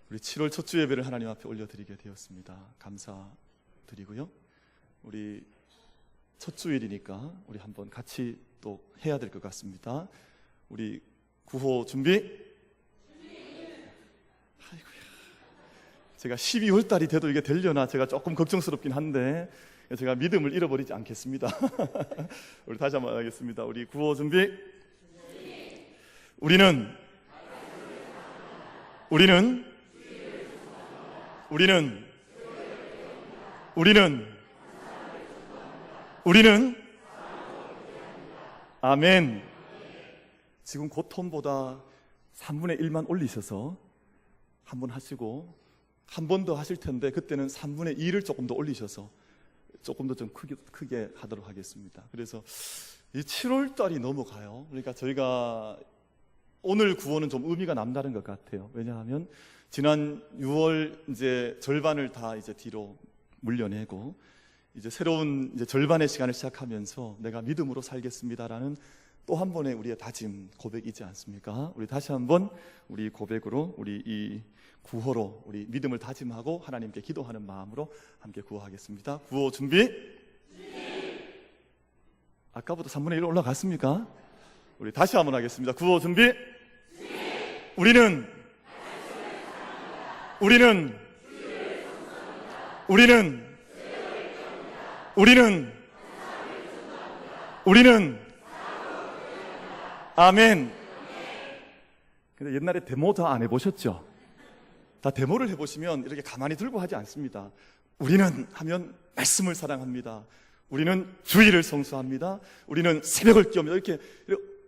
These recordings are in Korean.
우리 7월 첫 주 예배를 하나님 앞에 올려드리게 되었습니다. 감사드리고요. 우리 첫 주일이니까 우리 한번 같이 또 해야 될 것 같습니다. 우리 구호 준비? 아이고야. 제가 12월 달이 돼도 이게 되려나 제가 조금 걱정스럽긴 한데 제가 믿음을 잃어버리지 않겠습니다. 우리 다시 한번 하겠습니다. 우리 구호 준비? 우리는 아멘. 지금 곧 톤보다 3분의 1만 올리셔서 한 번 하시고 한 번 더 하실 텐데 그때는 3분의 2를 조금 더 올리셔서 조금 더 좀 크게 하도록 하겠습니다. 그래서 이 7월 달이 넘어가요. 그러니까 저희가 오늘 구호는 좀 의미가 남다른 것 같아요. 왜냐하면 지난 6월 이제 절반을 다 이제 뒤로 물려내고 이제 새로운 이제 절반의 시간을 시작하면서 내가 믿음으로 살겠습니다라는 또 한 번의 우리의 다짐, 고백이지 않습니까? 우리 다시 한번 우리 고백으로 우리 이 구호로 우리 믿음을 다짐하고 하나님께 기도하는 마음으로 함께 구호하겠습니다. 구호 준비? 아까보다 3분의 1 올라갔습니까? 우리 다시 한번 하겠습니다. 구호 준비? 우리는 아멘. 근데 옛날에 데모 다 안 해보셨죠? 다 데모를 해보시면 이렇게 가만히 들고 하지 않습니다. 우리는 하면 말씀을 사랑합니다. 우리는 주의를 성수합니다. 우리는 새벽을 깨웁니다. 이렇게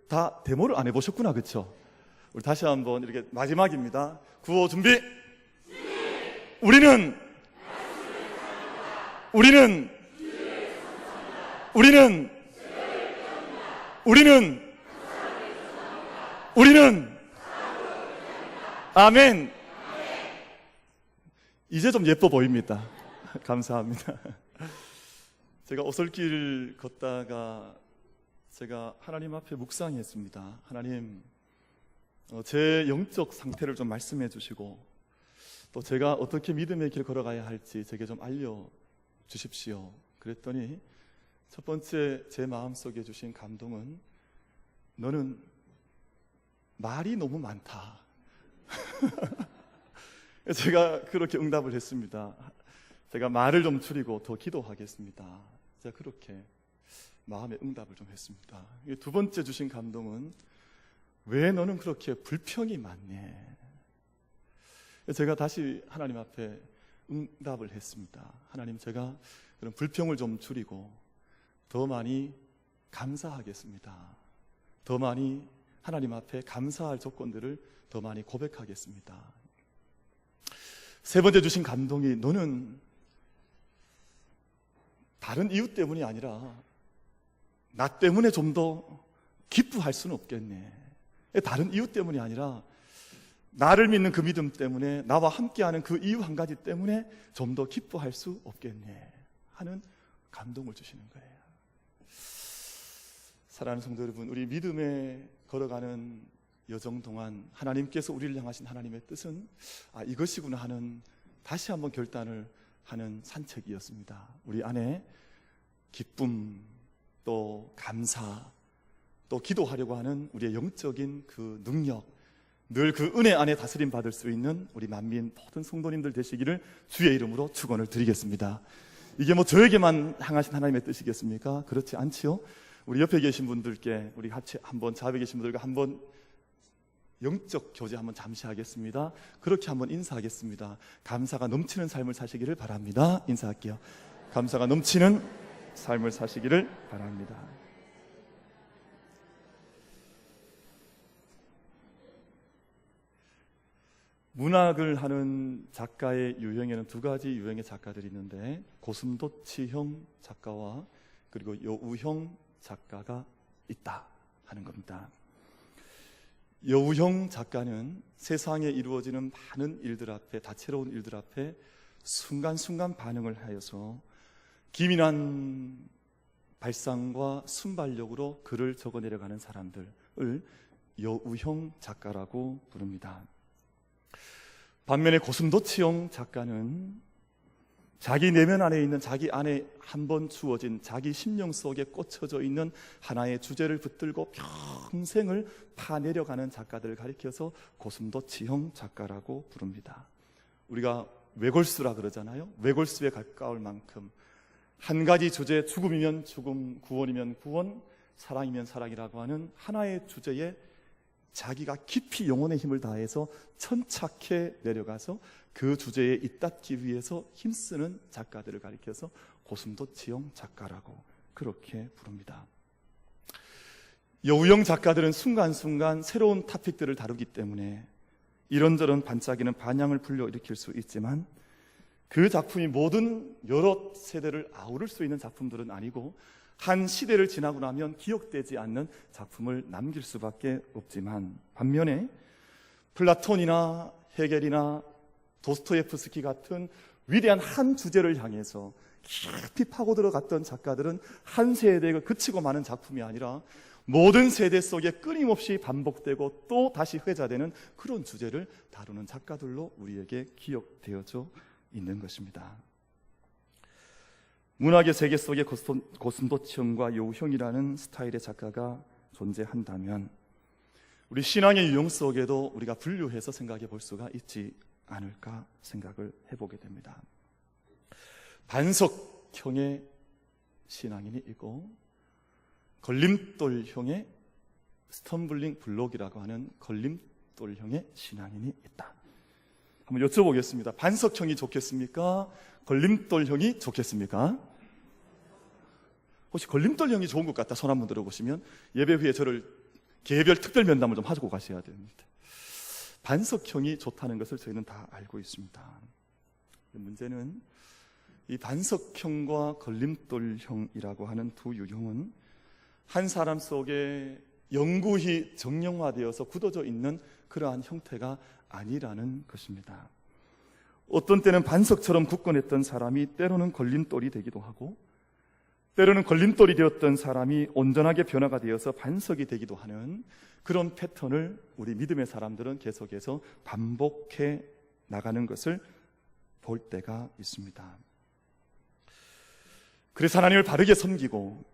다 데모를 안 해보셨구나, 그렇죠? 우리 다시 한번 이렇게 마지막입니다. 구호 준비. 우리는 아멘. 이제 좀 예뻐 보입니다. 감사합니다. 제가 오솔길 걷다가 제가 하나님 앞에 묵상했습니다. 하나님, 제 영적 상태를 좀 말씀해 주시고 또 제가 어떻게 믿음의 길 걸어가야 할지 제게 좀 알려주십시오. 그랬더니 첫 번째 제 마음속에 주신 감동은 너는 말이 너무 많다. 제가 그렇게 응답을 했습니다. 제가 말을 좀 줄이고 더 기도하겠습니다. 제가 그렇게 마음의 응답을 좀 했습니다. 두 번째 주신 감동은 왜 너는 그렇게 불평이 많네. 제가 다시 하나님 앞에 응답을 했습니다. 하나님, 제가 그런 불평을 좀 줄이고 더 많이 감사하겠습니다. 더 많이 하나님 앞에 감사할 조건들을 더 많이 고백하겠습니다. 세 번째 주신 감동이 너는 다른 이유 때문이 아니라 나 때문에 좀 더 기뻐할 수는 없겠네. 다른 이유 때문이 아니라 나를 믿는 그 믿음 때문에, 나와 함께하는 그 이유 한 가지 때문에 좀 더 기뻐할 수 없겠네 하는 감동을 주시는 거예요. 사랑하는 성도 여러분, 우리 믿음에 걸어가는 여정 동안 하나님께서 우리를 향하신 하나님의 뜻은 이것이구나 하는 다시 한번 결단을 하는 산책이었습니다. 우리 안에 기쁨, 또 감사, 또 기도하려고 하는 우리의 영적인 그 능력, 늘 그 은혜 안에 다스림 받을 수 있는 우리 만민 모든 성도님들 되시기를 주의 이름으로 축원을 드리겠습니다. 이게 뭐 저에게만 향하신 하나님의 뜻이겠습니까? 그렇지 않지요? 우리 옆에 계신 분들께 우리 같이 한번, 좌우에 계신 분들과 한번 영적 교제 한번 잠시 하겠습니다. 그렇게 한번 인사하겠습니다. 감사가 넘치는 삶을 사시기를 바랍니다. 인사할게요. 감사가 넘치는 삶을 사시기를 바랍니다. 문학을 하는 작가의 유형에는 두 가지 유형의 작가들이 있는데 고슴도치형 작가와 그리고 여우형 작가가 있다 하는 겁니다. 여우형 작가는 세상에 이루어지는 많은 일들 앞에, 다채로운 일들 앞에 순간순간 반응을 하여서 기민한 발상과 순발력으로 글을 적어내려가는 사람들을 여우형 작가라고 부릅니다. 반면에 고슴도치용 작가는 자기 내면 안에 있는, 자기 안에 한번 주어진 자기 심령 속에 꽂혀져 있는 하나의 주제를 붙들고 평생을 파내려가는 작가들을 가리켜서 고슴도치형 작가라고 부릅니다. 우리가 외골수라 그러잖아요. 외골수에 가까울 만큼 한 가지 주제, 죽음이면 죽음, 구원이면 구원, 사랑이면 사랑이라고 하는 하나의 주제에 자기가 깊이 영혼의 힘을 다해서 천착해 내려가서 그 주제에 잇닿기 위해서 힘쓰는 작가들을 가리켜서 고슴도치형 작가라고 그렇게 부릅니다. 여우형 작가들은 순간순간 새로운 토픽들을 다루기 때문에 이런저런 반짝이는 반향을 불러일으킬 수 있지만 그 작품이 모든 여러 세대를 아우를 수 있는 작품들은 아니고 한 시대를 지나고 나면 기억되지 않는 작품을 남길 수밖에 없지만, 반면에 플라톤이나 헤겔이나 도스토예프스키 같은 위대한 한 주제를 향해서 깊이 파고 들어갔던 작가들은 한 세대가 그치고 마는 작품이 아니라 모든 세대 속에 끊임없이 반복되고 또 다시 회자되는 그런 주제를 다루는 작가들로 우리에게 기억되어져 있는 것입니다. 문학의 세계 속에 고슴도치형과 여우형이라는 스타일의 작가가 존재한다면 우리 신앙의 유형 속에도 우리가 분류해서 생각해 볼 수가 있지 않을까 생각을 해보게 됩니다. 반석형의 신앙인이 있고 걸림돌형의 스텀블링 블록이라고 하는 걸림돌형의 신앙인이 있다. 한번 여쭤보겠습니다. 반석형이 좋겠습니까? 걸림돌형이 좋겠습니까? 혹시 걸림돌형이 좋은 것 같다 손 한번 들어보시면 예배 후에 저를 개별 특별 면담을 좀 하고 가셔야 됩니다. 반석형이 좋다는 것을 저희는 다 알고 있습니다. 문제는 이 반석형과 걸림돌형이라고 하는 두 유형은 한 사람 속에 영구히 정령화되어서 굳어져 있는 그러한 형태가 아니라는 것입니다. 어떤 때는 반석처럼 굳건했던 사람이 때로는 걸림돌이 되기도 하고, 때로는 걸림돌이 되었던 사람이 온전하게 변화가 되어서 반석이 되기도 하는 그런 패턴을 우리 믿음의 사람들은 계속해서 반복해 나가는 것을 볼 때가 있습니다. 그래서 하나님을 바르게 섬기고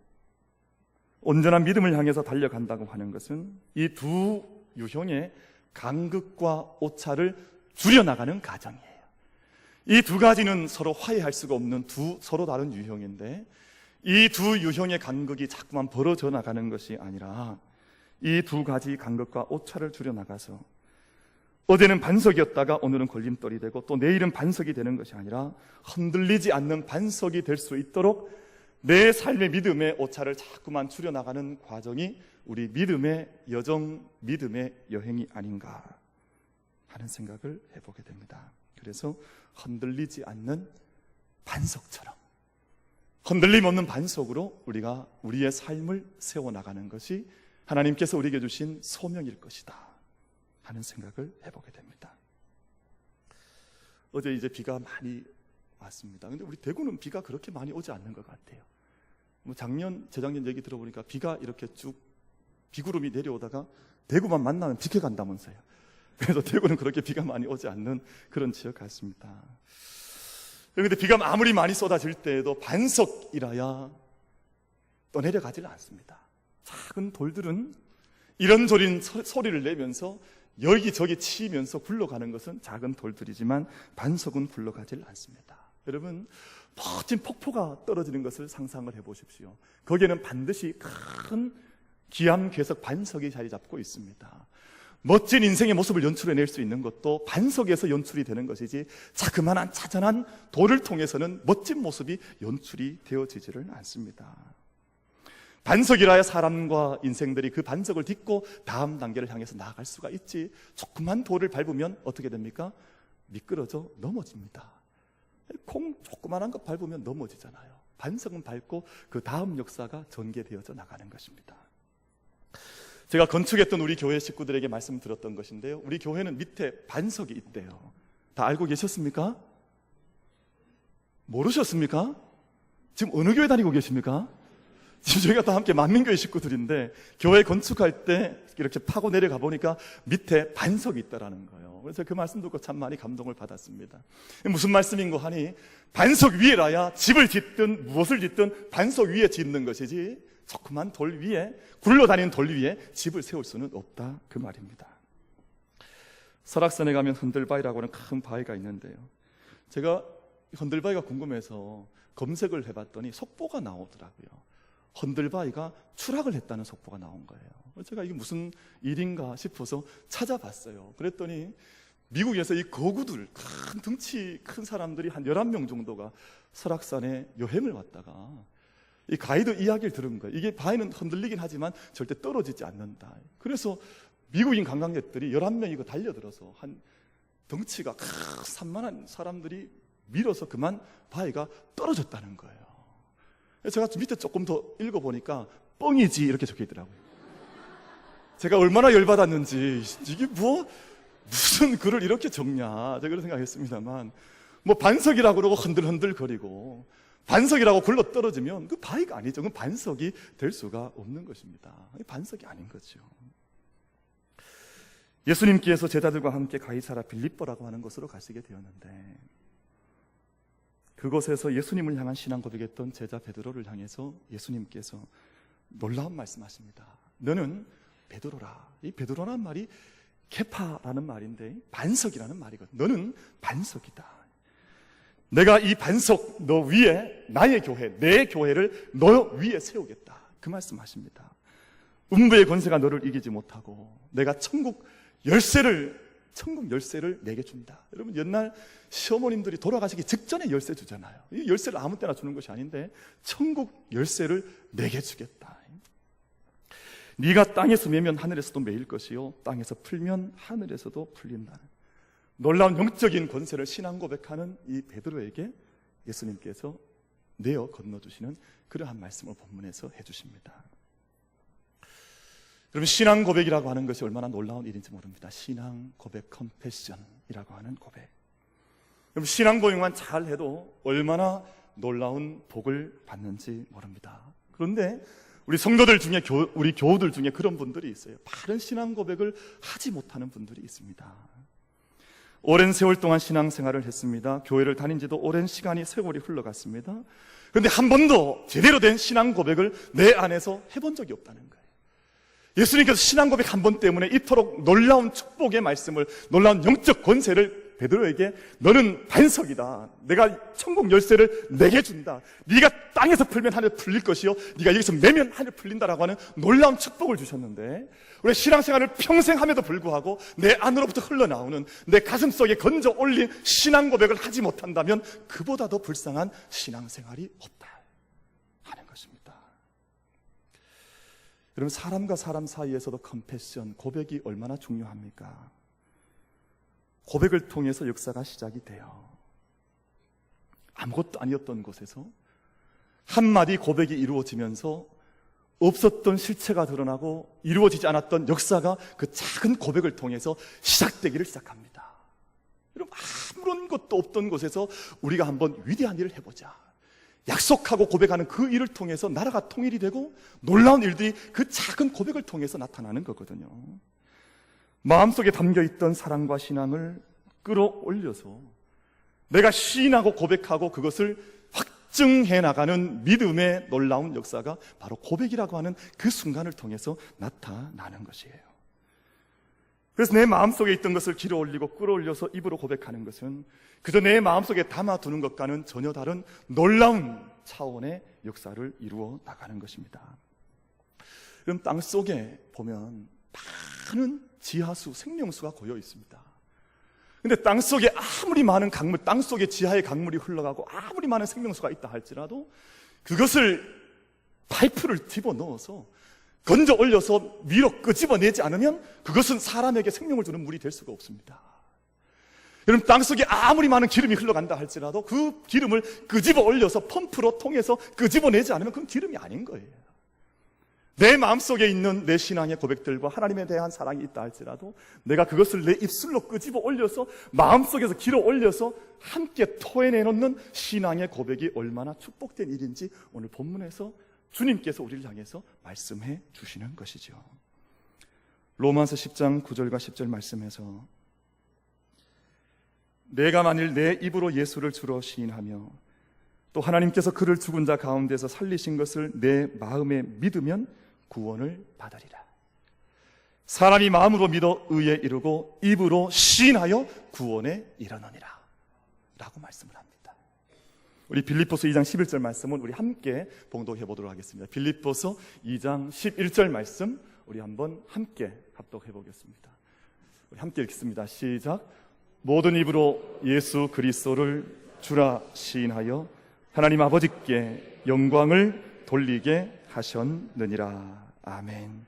온전한 믿음을 향해서 달려간다고 하는 것은 이 두 유형의 간극과 오차를 줄여나가는 과정이에요. 이 두 가지는 서로 화해할 수가 없는 서로 다른 유형인데, 이 두 유형의 간극이 자꾸만 벌어져 나가는 것이 아니라 이 두 가지 간극과 오차를 줄여나가서 어제는 반석이었다가 오늘은 걸림돌이 되고 또 내일은 반석이 되는 것이 아니라 흔들리지 않는 반석이 될 수 있도록 내 삶의 믿음의 오차를 자꾸만 줄여나가는 과정이 우리 믿음의 여정, 믿음의 여행이 아닌가 하는 생각을 해보게 됩니다. 그래서 흔들리지 않는 반석처럼, 흔들림 없는 반석으로 우리가 우리의 삶을 세워나가는 것이 하나님께서 우리에게 주신 소명일 것이다 하는 생각을 해보게 됩니다. 어제 이제 비가 많이 왔습니다. 근데 우리 대구는 비가 그렇게 많이 오지 않는 것 같아요. 재작년 얘기 들어보니까 비가 이렇게 쭉 비구름이 내려오다가 대구만 만나면 비켜 간다면서요. 그래서 대구는 그렇게 비가 많이 오지 않는 그런 지역 같습니다. 그런데 비가 아무리 많이 쏟아질 때에도 반석이라야 떠내려가질 않습니다. 작은 돌들은 이런저런 소리를 내면서 여기저기 치면서 굴러가는 것은 작은 돌들이지만 반석은 굴러가질 않습니다. 여러분, 멋진 폭포가 떨어지는 것을 상상을 해보십시오. 거기에는 반드시 큰 기암괴석 반석이 자리 잡고 있습니다. 멋진 인생의 모습을 연출해낼 수 있는 것도 반석에서 연출이 되는 것이지 자그마한 자잘한 돌을 통해서는 멋진 모습이 연출이 되어지지를 않습니다. 반석이라야 사람과 인생들이 그 반석을 딛고 다음 단계를 향해서 나아갈 수가 있지, 조그만 돌을 밟으면 어떻게 됩니까? 미끄러져 넘어집니다. 콩 조그만한 거 밟으면 넘어지잖아요. 반석은 밟고 그 다음 역사가 전개되어져 나가는 것입니다. 제가 건축했던 우리 교회 식구들에게 말씀드렸던 것인데요, 우리 교회는 밑에 반석이 있대요. 다 알고 계셨습니까? 모르셨습니까? 지금 어느 교회 다니고 계십니까? 지금 저희가 다 함께 만민교회 식구들인데 교회 건축할 때 이렇게 파고 내려가 보니까 밑에 반석이 있다라는 거예요. 그래서 그 말씀 듣고 참 많이 감동을 받았습니다. 무슨 말씀인고 하니 반석 위에라야 집을 짓든 무엇을 짓든 반석 위에 짓는 것이지 조그만 돌 위에 굴러다니는 돌 위에 집을 세울 수는 없다, 그 말입니다. 설악산에 가면 흔들바위라고 하는 큰 바위가 있는데요, 제가 흔들바위가 궁금해서 검색을 해봤더니 속보가 나오더라고요. 흔들바위가 추락을 했다는 속보가 나온 거예요. 제가 이게 무슨 일인가 싶어서 찾아봤어요. 그랬더니 미국에서 이 거구들, 큰 덩치 큰 사람들이 한 11명 정도가 설악산에 여행을 왔다가 이 가이드 이야기를 들은 거예요. 이게 바위는 흔들리긴 하지만 절대 떨어지지 않는다. 그래서 미국인 관광객들이 11명이 달려들어서 한 덩치가 산만한 사람들이 밀어서 그만 바위가 떨어졌다는 거예요. 제가 밑에 조금 더 읽어보니까 뻥이지 이렇게 적혀있더라고요. 제가 얼마나 열받았는지, 이게 무슨 글을 이렇게 적냐, 제가 그런 생각했습니다만, 반석이라고 그러고 흔들흔들거리고 반석이라고 굴러 떨어지면 그 바위가 아니죠. 그건 반석이 될 수가 없는 것입니다. 반석이 아닌 거죠. 예수님께서 제자들과 함께 가이사라 빌립보라고 하는 곳으로 가시게 되었는데, 그곳에서 예수님을 향한 신앙 고백했던 제자 베드로를 향해서 예수님께서 놀라운 말씀하십니다. 너는 베드로라. 이 베드로라는 말이 케파라는 말인데 반석이라는 말이거든. 너는 반석이다. 내가 이 반석 너 위에 나의 교회, 내 교회를 너 위에 세우겠다, 그 말씀하십니다. 음부의 권세가 너를 이기지 못하고 내가 천국 열쇠를 내게 준다. 여러분, 옛날 시어머님들이 돌아가시기 직전에 열쇠 주잖아요. 이 열쇠를 아무 때나 주는 것이 아닌데 천국 열쇠를 내게 주겠다. 네가 땅에서 매면 하늘에서도 매일 것이요 땅에서 풀면 하늘에서도 풀린다는 놀라운 영적인 권세를 신앙 고백하는 이 베드로에게 예수님께서 내어 건너주시는 그러한 말씀을 본문에서 해주십니다. 여러분, 신앙 고백이라고 하는 것이 얼마나 놀라운 일인지 모릅니다. 신앙 고백, 컨페션이라고 하는 고백. 여러분, 신앙 고백만 잘해도 얼마나 놀라운 복을 받는지 모릅니다. 그런데 우리 성도들 중에, 우리 교우들 중에 그런 분들이 있어요. 바른 신앙 고백을 하지 못하는 분들이 있습니다. 오랜 세월 동안 신앙생활을 했습니다. 교회를 다닌 지도 오랜 세월이 흘러갔습니다. 그런데 한 번도 제대로 된 신앙 고백을 내 안에서 해본 적이 없다는 거예요. 예수님께서 신앙 고백 한 번 때문에 이토록 놀라운 축복의 말씀을, 놀라운 영적 권세를 베드로에게 너는 반석이다, 내가 천국 열쇠를 내게 준다, 네가 땅에서 풀면 하늘 풀릴 것이요 네가 여기서 매면 하늘 풀린다라고 하는 놀라운 축복을 주셨는데, 우리 신앙생활을 평생 함에도 불구하고 내 안으로부터 흘러나오는, 내 가슴 속에 건져 올린 신앙 고백을 하지 못한다면 그보다 더 불쌍한 신앙생활이 없다 하는 것입니다. 여러분, 사람과 사람 사이에서도 컨페션, 고백이 얼마나 중요합니까? 고백을 통해서 역사가 시작이 돼요. 아무것도 아니었던 곳에서 한마디 고백이 이루어지면서 없었던 실체가 드러나고 이루어지지 않았던 역사가 그 작은 고백을 통해서 시작되기를 시작합니다. 여러분, 아무런 것도 없던 곳에서 우리가 한번 위대한 일을 해보자, 약속하고 고백하는 그 일을 통해서 나라가 통일이 되고 놀라운 일들이 그 작은 고백을 통해서 나타나는 거거든요. 마음속에 담겨있던 사랑과 신앙을 끌어올려서 내가 시인하고 고백하고 그것을 확증해 나가는 믿음의 놀라운 역사가 바로 고백이라고 하는 그 순간을 통해서 나타나는 것이에요. 그래서 내 마음속에 있던 것을 길어올리고 끌어올려서 입으로 고백하는 것은 그저 내 마음속에 담아두는 것과는 전혀 다른 놀라운 차원의 역사를 이루어 나가는 것입니다. 그럼 땅 속에 보면 많은 지하수, 생명수가 고여 있습니다. 근데 땅 속에 아무리 많은 강물, 땅 속에 지하의 강물이 흘러가고 아무리 많은 생명수가 있다 할지라도 그것을 파이프를 집어넣어서 건져 올려서 위로 끄집어내지 않으면 그것은 사람에게 생명을 주는 물이 될 수가 없습니다. 여러분, 땅 속에 아무리 많은 기름이 흘러간다 할지라도 그 기름을 끄집어 올려서 펌프로 통해서 끄집어내지 않으면 그건 기름이 아닌 거예요. 내 마음속에 있는 내 신앙의 고백들과 하나님에 대한 사랑이 있다 할지라도 내가 그것을 내 입술로 끄집어 올려서 마음속에서 길어 올려서 함께 토해내놓는 신앙의 고백이 얼마나 축복된 일인지 오늘 본문에서 주님께서 우리를 향해서 말씀해 주시는 것이죠. 로마서 10장 9절과 10절 말씀에서 내가 만일 내 입으로 예수를 주로 시인하며 또 하나님께서 그를 죽은 자 가운데서 살리신 것을 내 마음에 믿으면 구원을 받으리라. 사람이 마음으로 믿어 의에 이르고 입으로 시인하여 구원에 이르느니라 라고 말씀을 합니다. 우리 빌립보서 2장 11절 말씀은 우리 함께 봉독해 보도록 하겠습니다. 빌립보서 2장 11절 말씀 우리 한번 함께 합독해 보겠습니다. 우리 함께 읽습니다. 시작. 모든 입으로 예수 그리스도를 주라 시인하여 하나님 아버지께 영광을 돌리게 하셨느니라. 아멘.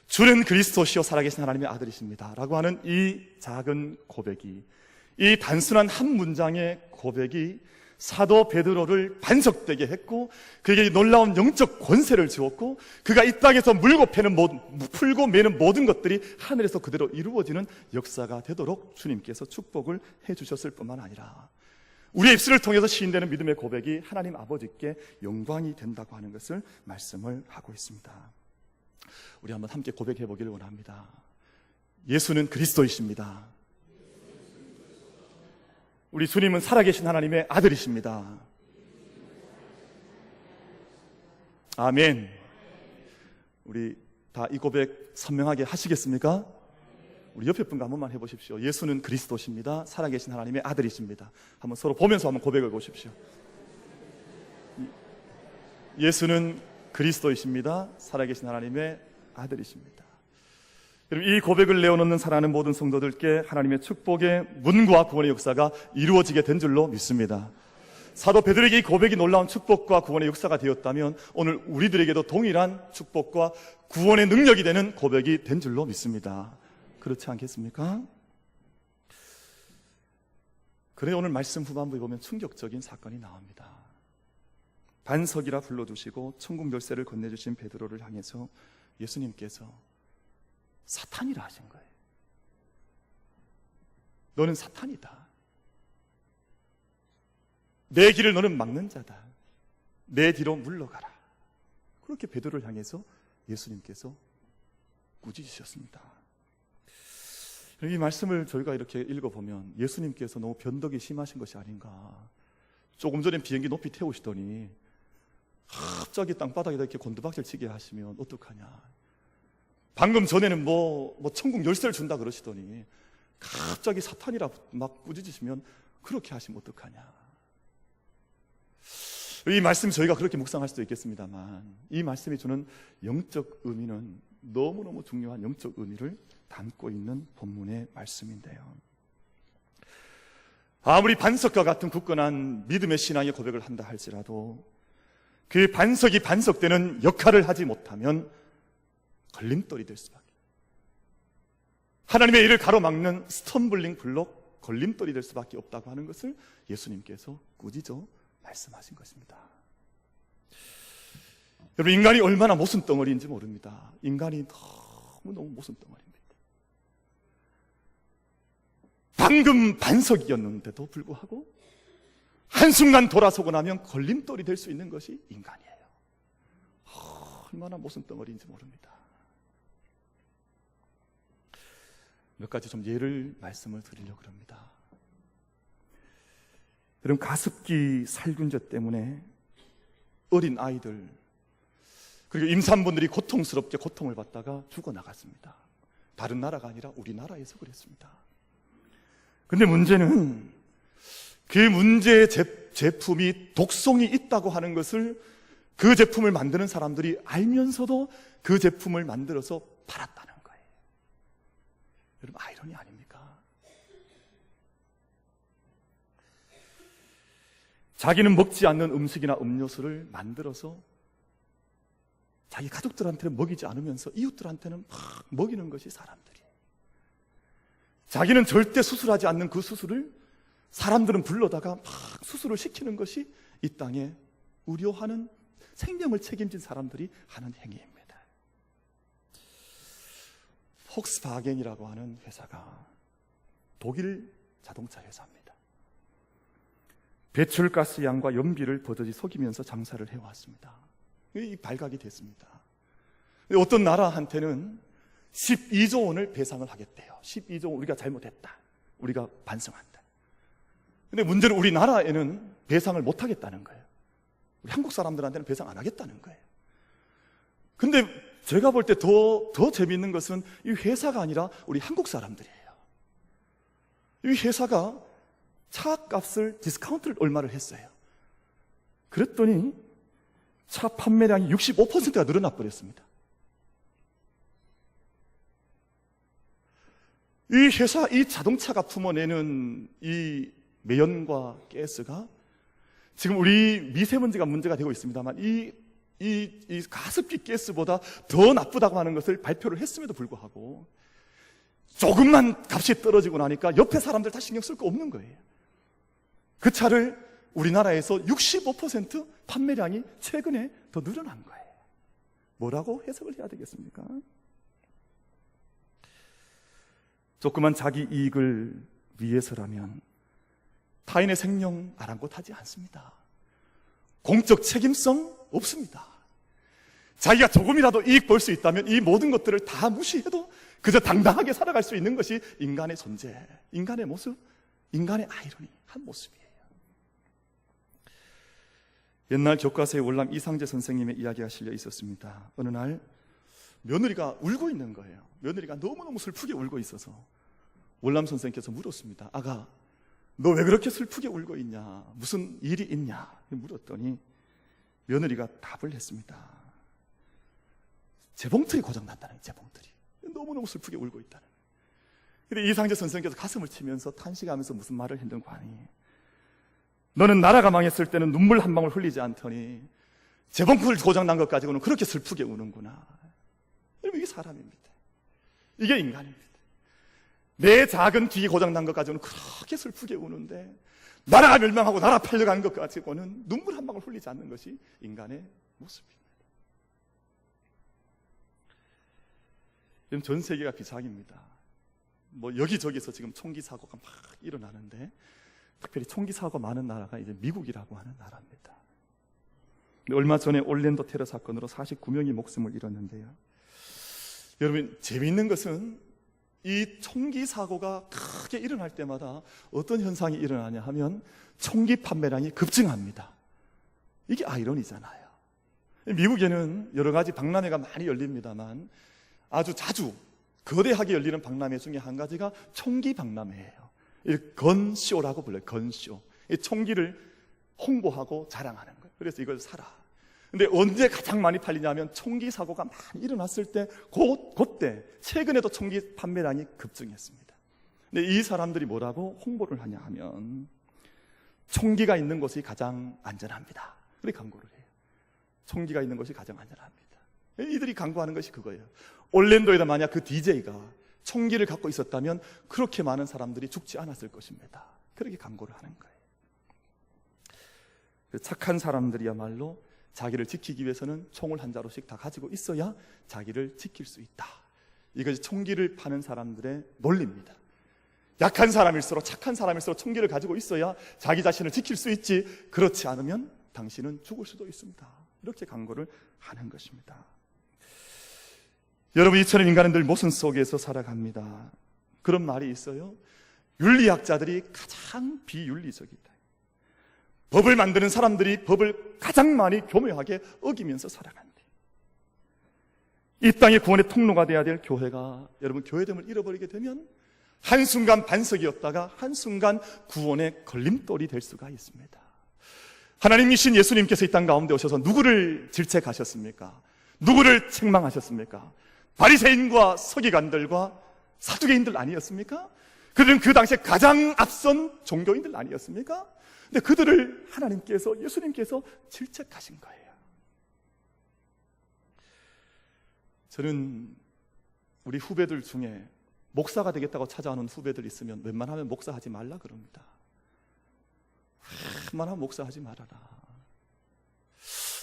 주는 그리스도시요 살아계신 하나님의 아들이십니다 라고 하는 이 작은 고백이, 이 단순한 한 문장의 고백이 사도 베드로를 반석되게 했고 그에게 놀라운 영적 권세를 주었고 그가 이 땅에서 물고 패는 풀고 매는 모든 것들이 하늘에서 그대로 이루어지는 역사가 되도록 주님께서 축복을 해주셨을 뿐만 아니라 우리의 입술을 통해서 시인되는 믿음의 고백이 하나님 아버지께 영광이 된다고 하는 것을 말씀을 하고 있습니다. 우리 한번 함께 고백해 보기를 원합니다. 예수는 그리스도이십니다. 우리 주님은 살아계신 하나님의 아들이십니다. 아멘. 우리 다 이 고백 선명하게 하시겠습니까? 우리 옆에 분과 한 번만 해보십시오. 예수는 그리스도십니다. 살아계신 하나님의 아들이십니다. 한번 서로 보면서 한번 고백을 보십시오. 예수는 그리스도이십니다. 살아계신 하나님의 아들이십니다. 여러분, 이 고백을 내어놓는 사랑하는 모든 성도들께 하나님의 축복의 문과 구원의 역사가 이루어지게 된 줄로 믿습니다. 사도 베드로에게 이 고백이 놀라운 축복과 구원의 역사가 되었다면 오늘 우리들에게도 동일한 축복과 구원의 능력이 되는 고백이 된 줄로 믿습니다. 그렇지 않겠습니까? 그래 오늘 말씀 후반부에 보면 충격적인 사건이 나옵니다. 반석이라 불러주시고 천국 열쇠를 건네주신 베드로를 향해서 예수님께서 사탄이라 하신 거예요. 너는 사탄이다. 내 길을 너는 막는 자다. 내 뒤로 물러가라. 그렇게 베드로를 향해서 예수님께서 꾸짖으셨습니다. 이 말씀을 저희가 이렇게 읽어보면 예수님께서 너무 변덕이 심하신 것이 아닌가. 조금 전에 비행기 높이 태우시더니 갑자기 땅바닥에다 이렇게 곤두박질 치게 하시면 어떡하냐. 방금 전에는 천국 열쇠를 준다 그러시더니 갑자기 사탄이라 막 꾸짖으시면 그렇게 하시면 어떡하냐. 이 말씀 저희가 그렇게 묵상할 수도 있겠습니다만 이 말씀이 주는 영적 의미는 너무너무 중요한 영적 의미를 담고 있는 본문의 말씀인데요. 아무리 반석과 같은 굳건한 믿음의 신앙의 고백을 한다 할지라도 그 반석이 반석되는 역할을 하지 못하면 걸림돌이 될 수밖에, 하나님의 일을 가로막는 스텀블링 블록, 걸림돌이 될 수밖에 없다고 하는 것을 예수님께서 꾸짖어 말씀하신 것입니다. 여러분, 인간이 얼마나 모순덩어리인지 모릅니다. 인간이 너무 모순덩어리입니다. 방금 반석이었는데도 불구하고 한순간 돌아서고 나면 걸림돌이 될 수 있는 것이 인간이에요. 얼마나 모순덩어리인지 모릅니다. 몇 가지 좀 예를 말씀을 드리려고 합니다. 여러분, 가습기 살균제 때문에 어린 아이들 그리고 임산부들이 고통스럽게 고통을 받다가 죽어나갔습니다. 다른 나라가 아니라 우리나라에서 그랬습니다. 근데 문제는 그 문제의 제품이 독성이 있다고 하는 것을 그 제품을 만드는 사람들이 알면서도 그 제품을 만들어서 팔았다는 거예요. 여러분, 아이러니 아닙니까? 자기는 먹지 않는 음식이나 음료수를 만들어서 자기 가족들한테는 먹이지 않으면서 이웃들한테는 막 먹이는 것이 사람들이에요. 자기는 절대 수술하지 않는 그 수술을 사람들은 불러다가 막 수술을 시키는 것이 이 땅에 의료하는 생명을 책임진 사람들이 하는 행위입니다. 폭스바겐이라고 하는 회사가 독일 자동차 회사입니다. 배출가스 양과 연비를 버젓이 속이면서 장사를 해왔습니다. 이 발각이 됐습니다. 어떤 나라한테는 12조 원을 배상을 하겠대요. 12조 원 우리가 잘못했다. 우리가 반성한다. 근데 문제는 우리나라에는 배상을 못 하겠다는 거예요. 우리 한국 사람들한테는 배상 안 하겠다는 거예요. 근데 제가 볼 때 더 재미있는 것은 이 회사가 아니라 우리 한국 사람들이에요. 이 회사가 차 값을 디스카운트를 얼마를 했어요. 그랬더니 차 판매량이 65%가 늘어나 버렸습니다. 이 회사, 이 자동차가 품어내는 이 매연과 가스가 지금 우리 미세먼지가 문제가 되고 있습니다만 이 가습기 가스보다 더 나쁘다고 하는 것을 발표를 했음에도 불구하고 조금만 값이 떨어지고 나니까 옆에 사람들 다 신경 쓸 거 없는 거예요. 그 차를 우리나라에서 65% 판매량이 최근에 더 늘어난 거예요. 뭐라고 해석을 해야 되겠습니까? 조그만 자기 이익을 위해서라면 타인의 생명 아랑곳하지 않습니다. 공적 책임성 없습니다. 자기가 조금이라도 이익 볼 수 있다면 이 모든 것들을 다 무시해도 그저 당당하게 살아갈 수 있는 것이 인간의 존재, 인간의 모습, 인간의 아이러니 한 모습이에요. 옛날 교과서에 월남 이상재 선생님의 이야기가 실려 있었습니다. 어느 날 며느리가 울고 있는 거예요. 며느리가 너무너무 슬프게 울고 있어서 월남 선생님께서 물었습니다. 아가, 너 왜 그렇게 슬프게 울고 있냐? 무슨 일이 있냐? 물었더니 며느리가 답을 했습니다. 재봉틀이 고장났다는, 재봉틀이. 너무너무 슬프게 울고 있다는. 근데 이상재 선생님께서 가슴을 치면서 탄식하면서 무슨 말을 했는고 하니, 너는 나라가 망했을 때는 눈물 한 방울 흘리지 않더니 재봉틀 고장난 것 가지고는 그렇게 슬프게 우는구나. 여러분, 이게 사람입니다. 이게 인간입니다. 내 작은 귀 고장난 것 가지고는 그렇게 슬프게 우는데 나라가 멸망하고 나라 팔려가는 것 가지고는 눈물 한 방울 흘리지 않는 것이 인간의 모습입니다. 전 세계가 비상입니다. 뭐 여기저기서 지금 총기 사고가 막 일어나는데 특별히 총기 사고가 많은 나라가 이제 미국이라고 하는 나라입니다. 얼마 전에 올랜도 테러 사건으로 49명이 목숨을 잃었는데요. 여러분, 재미있는 것은 이 총기 사고가 크게 일어날 때마다 어떤 현상이 일어나냐 하면 총기 판매량이 급증합니다. 이게 아이러니잖아요. 미국에는 여러 가지 박람회가 많이 열립니다만 아주 자주 거대하게 열리는 박람회 중에 한 가지가 총기 박람회예요. 건쇼라고 불러요. 건쇼. 총기를 홍보하고 자랑하는 거예요. 그래서 이걸 사라. 근데 언제 가장 많이 팔리냐면 총기 사고가 많이 일어났을 때 그때 최근에도 총기 판매량이 급증했습니다. 근데 이 사람들이 뭐라고 홍보를 하냐 하면 총기가 있는 곳이 가장 안전합니다. 그렇게 광고를 해요. 총기가 있는 곳이 가장 안전합니다. 이들이 광고하는 것이 그거예요. 올랜도에다 만약 그 DJ가 총기를 갖고 있었다면 그렇게 많은 사람들이 죽지 않았을 것입니다. 그렇게 광고를 하는 거예요. 착한 사람들이야말로 자기를 지키기 위해서는 총을 한 자루씩 다 가지고 있어야 자기를 지킬 수 있다. 이것이 총기를 파는 사람들의 논리입니다. 약한 사람일수록, 착한 사람일수록 총기를 가지고 있어야 자기 자신을 지킬 수 있지, 그렇지 않으면 당신은 죽을 수도 있습니다. 이렇게 광고를 하는 것입니다. 여러분, 이처럼 인간은 늘 모순 속에서 살아갑니다. 그런 말이 있어요. 윤리학자들이 가장 비윤리적이다. 법을 만드는 사람들이 법을 가장 많이 교묘하게 어기면서 살아간대. 이 땅의 구원의 통로가 되어야 될 교회가 여러분 교회됨을 잃어버리게 되면 한순간 반석이었다가 한순간 구원의 걸림돌이 될 수가 있습니다. 하나님이신 예수님께서 이 땅 가운데 오셔서 누구를 질책하셨습니까? 누구를 책망하셨습니까? 바리새인과 서기관들과 사두개인들 아니었습니까? 그들은 그 당시에 가장 앞선 종교인들 아니었습니까? 근데 그들을 하나님께서, 예수님께서 질책하신 거예요. 저는 우리 후배들 중에 목사가 되겠다고 찾아오는 후배들 있으면 웬만하면 목사하지 말라 그럽니다. 웬만하면 목사하지 말아라.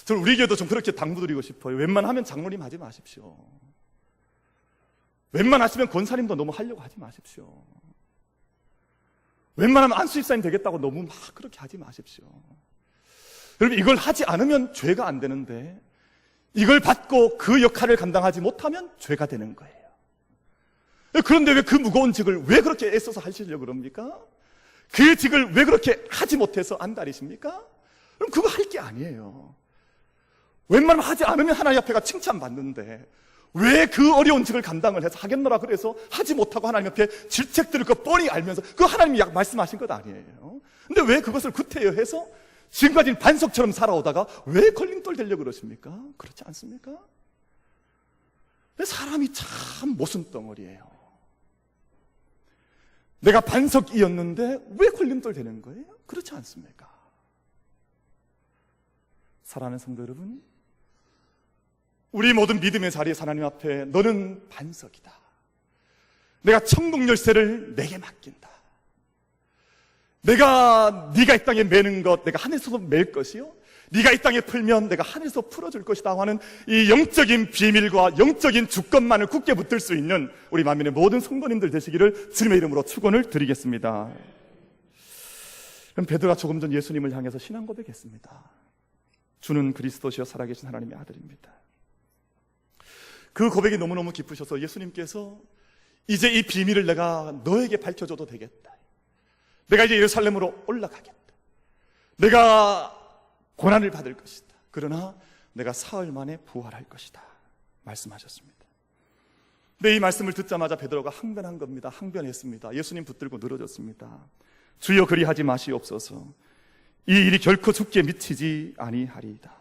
저는 우리 교회도 좀 그렇게 당부드리고 싶어요. 웬만하면 장로님 하지 마십시오. 웬만하시면 권사님도 너무 하려고 하지 마십시오. 웬만하면 안수집사님 되겠다고 너무 막 그렇게 하지 마십시오. 여러분, 이걸 하지 않으면 죄가 안 되는데 이걸 받고 그 역할을 감당하지 못하면 죄가 되는 거예요. 그런데 왜 그 무거운 직을 왜 그렇게 애써서 하시려고 그럽니까? 그 직을 왜 그렇게 하지 못해서 안달이십니까? 그럼 그거 할 게 아니에요. 웬만하면 하지 않으면 하나님 앞에가 칭찬받는데 왜 그 어려운 직을 감당을 해서 하겠노라 그래서 하지 못하고 하나님 앞에 질책 들을 거 뻔히 알면서 그 하나님이 말씀하신 것 아니에요. 근데 왜 그것을 구태여해서 지금까지는 반석처럼 살아오다가 왜 걸림돌 되려고 그러십니까? 그렇지 않습니까? 사람이 참 모순덩어리예요. 내가 반석이었는데 왜 걸림돌 되는 거예요? 그렇지 않습니까? 사랑하는 성도 여러분, 우리 모든 믿음의 자리에 하나님 앞에 너는 반석이다. 내가 천국 열쇠를 내게 맡긴다. 네가 이 땅에 매는 것 내가 하늘에서도 맬 것이요 네가 이 땅에 풀면 내가 하늘에서 풀어줄 것이다 하는 이 영적인 비밀과 영적인 주권만을 굳게 붙들 수 있는 우리 만민의 모든 성도님들 되시기를 주님의 이름으로 축원을 드리겠습니다. 그럼 베드로가 조금 전 예수님을 향해서 신앙 고백했습니다. 주는 그리스도시여 살아계신 하나님의 아들입니다. 그 고백이 너무너무 기쁘셔서 예수님께서 이제 이 비밀을 내가 너에게 밝혀줘도 되겠다. 내가 이제 예루살렘으로 올라가겠다. 내가 고난을 받을 것이다. 그러나 내가 사흘 만에 부활할 것이다. 말씀하셨습니다. 근데 이 말씀을 듣자마자 베드로가 항변한 겁니다. 항변했습니다. 예수님 붙들고 늘어졌습니다. 주여 그리하지 마시옵소서. 이 일이 결코 죽게 미치지 아니하리이다.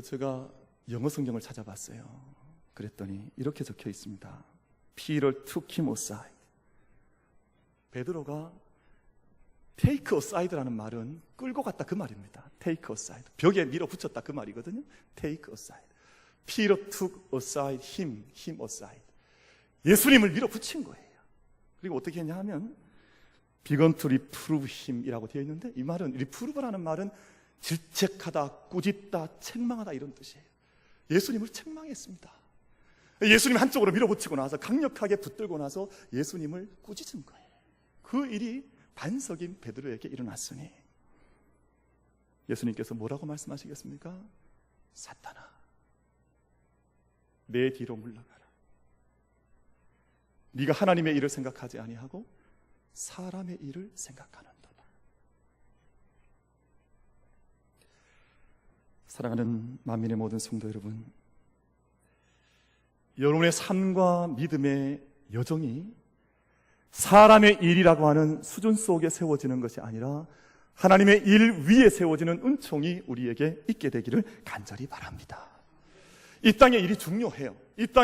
제가 영어 성경을 찾아봤어요. 그랬더니 이렇게 적혀 있습니다. Peter took him aside. 베드로가 take aside라는 말은 끌고 갔다 그 말입니다. take aside. 벽에 밀어붙였다 그 말이거든요. take aside. Peter took aside him aside. 예수님을 밀어붙인 거예요. 그리고 어떻게 했냐 하면 began to reprove him 이라고 되어 있는데 이 말은 reprove라는 말은 질책하다, 꾸짖다, 책망하다 이런 뜻이에요. 예수님을 책망했습니다. 예수님 한쪽으로 밀어붙이고 나서 강력하게 붙들고 나서 예수님을 꾸짖은 거예요. 그 일이 반석인 베드로에게 일어났으니 예수님께서 뭐라고 말씀하시겠습니까? 사탄아, 내 뒤로 물러가라. 네가 하나님의 일을 생각하지 아니하고 사람의 일을 생각하는도다. 사랑하는 만민의 모든 성도 여러분, 여러분의 삶과 믿음의 여정이 사람의 일이라고 하는 수준 속에 세워지는 것이 아니라 하나님의 일 위에 세워지는 은총이 우리에게 있게 되기를 간절히 바랍니다. 이 땅의 일이 중요해요.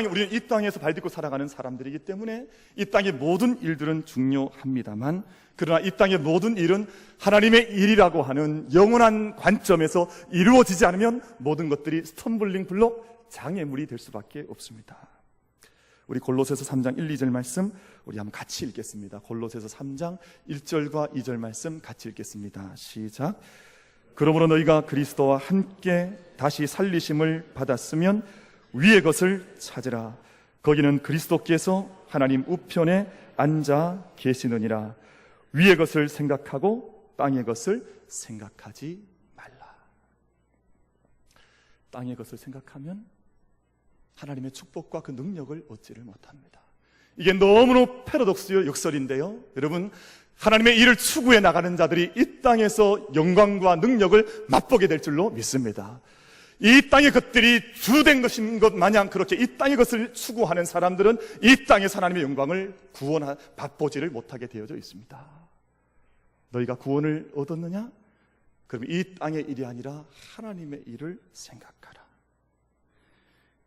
우리는 이 땅에서 발딛고 살아가는 사람들이기 때문에 이 땅의 모든 일들은 중요합니다만, 그러나 이 땅의 모든 일은 하나님의 일이라고 하는 영원한 관점에서 이루어지지 않으면 모든 것들이 스텀블링 블록, 장애물이 될 수밖에 없습니다. 우리 골로새서 3장 1, 2절 말씀 우리 한번 같이 읽겠습니다. 골로새서 3장 1절과 2절 말씀 같이 읽겠습니다. 시작. 그러므로 너희가 그리스도와 함께 다시 살리심을 받았으면 위의 것을 찾으라. 거기는 그리스도께서 하나님 우편에 앉아 계시느니라. 위의 것을 생각하고 땅의 것을 생각하지 말라. 땅의 것을 생각하면 하나님의 축복과 그 능력을 얻지를 못합니다. 이게 너무너무 패러독스요, 역설인데요. 여러분, 하나님의 일을 추구해 나가는 자들이 이 땅에서 영광과 능력을 맛보게 될 줄로 믿습니다. 이 땅의 것들이 주된 것인 것 마냥 그렇게 이 땅의 것을 추구하는 사람들은 이 땅에서 하나님의 영광을 맛보지를 못하게 되어져 있습니다. 너희가 구원을 얻었느냐? 그럼 이 땅의 일이 아니라 하나님의 일을 생각하라.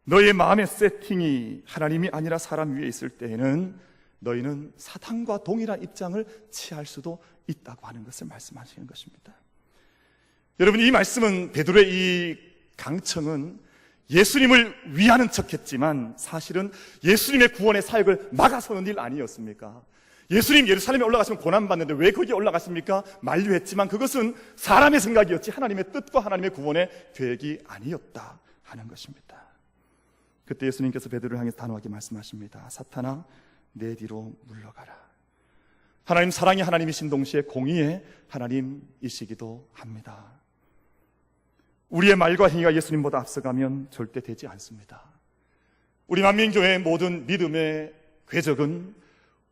너희의 마음의 세팅이 하나님이 아니라 사람 위에 있을 때에는 너희는 사탄과 동일한 입장을 취할 수도 있다고 하는 것을 말씀하시는 것입니다. 여러분, 이 말씀은 베드로의 이 강청은 예수님을 위하는 척했지만 사실은 예수님의 구원의 사역을 막아서는 일 아니었습니까? 예수님 예루살렘에 올라가시면 고난받는데 왜 거기에 올라가십니까? 만류했지만 그것은 사람의 생각이었지 하나님의 뜻과 하나님의 구원의 계획이 아니었다 하는 것입니다. 그때 예수님께서 베드로를 향해서 단호하게 말씀하십니다. 사탄아, 내 뒤로 물러가라. 하나님 사랑의 하나님이신 동시에 공의의 하나님이시기도 합니다. 우리의 말과 행위가 예수님보다 앞서가면 절대 되지 않습니다. 우리 만민교회의 모든 믿음의 궤적은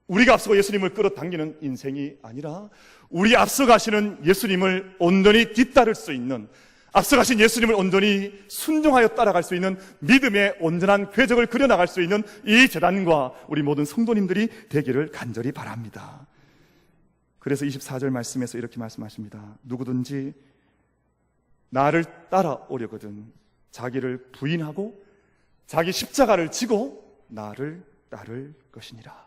우리가 앞서고 예수님을 끌어당기는 인생이 아니라 우리 앞서가시는 예수님을 온전히 뒤따를 수 있는, 앞서가신 예수님을 온전히 순종하여 따라갈 수 있는 믿음의 온전한 궤적을 그려나갈 수 있는 이 재단과 우리 모든 성도님들이 되기를 간절히 바랍니다. 그래서 24절 말씀에서 이렇게 말씀하십니다. 누구든지 나를 따라오려거든 자기를 부인하고 자기 십자가를 지고 나를 따를 것이니라.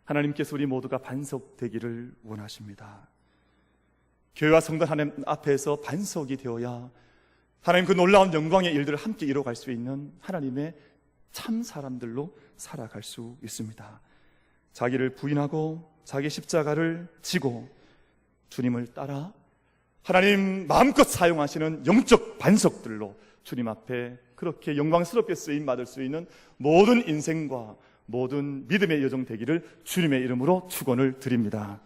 하나님께서 우리 모두가 반석되기를 원하십니다. 교회와 성도 하나님 앞에서 반석이 되어야 하나님 그 놀라운 영광의 일들을 함께 이뤄갈 수 있는 하나님의 참 사람들로 살아갈 수 있습니다. 자기를 부인하고 자기 십자가를 지고 주님을 따라 하나님 마음껏 사용하시는 영적 반석들로 주님 앞에 그렇게 영광스럽게 쓰임받을 수 있는 모든 인생과 모든 믿음의 여정 되기를 주님의 이름으로 축원을 드립니다.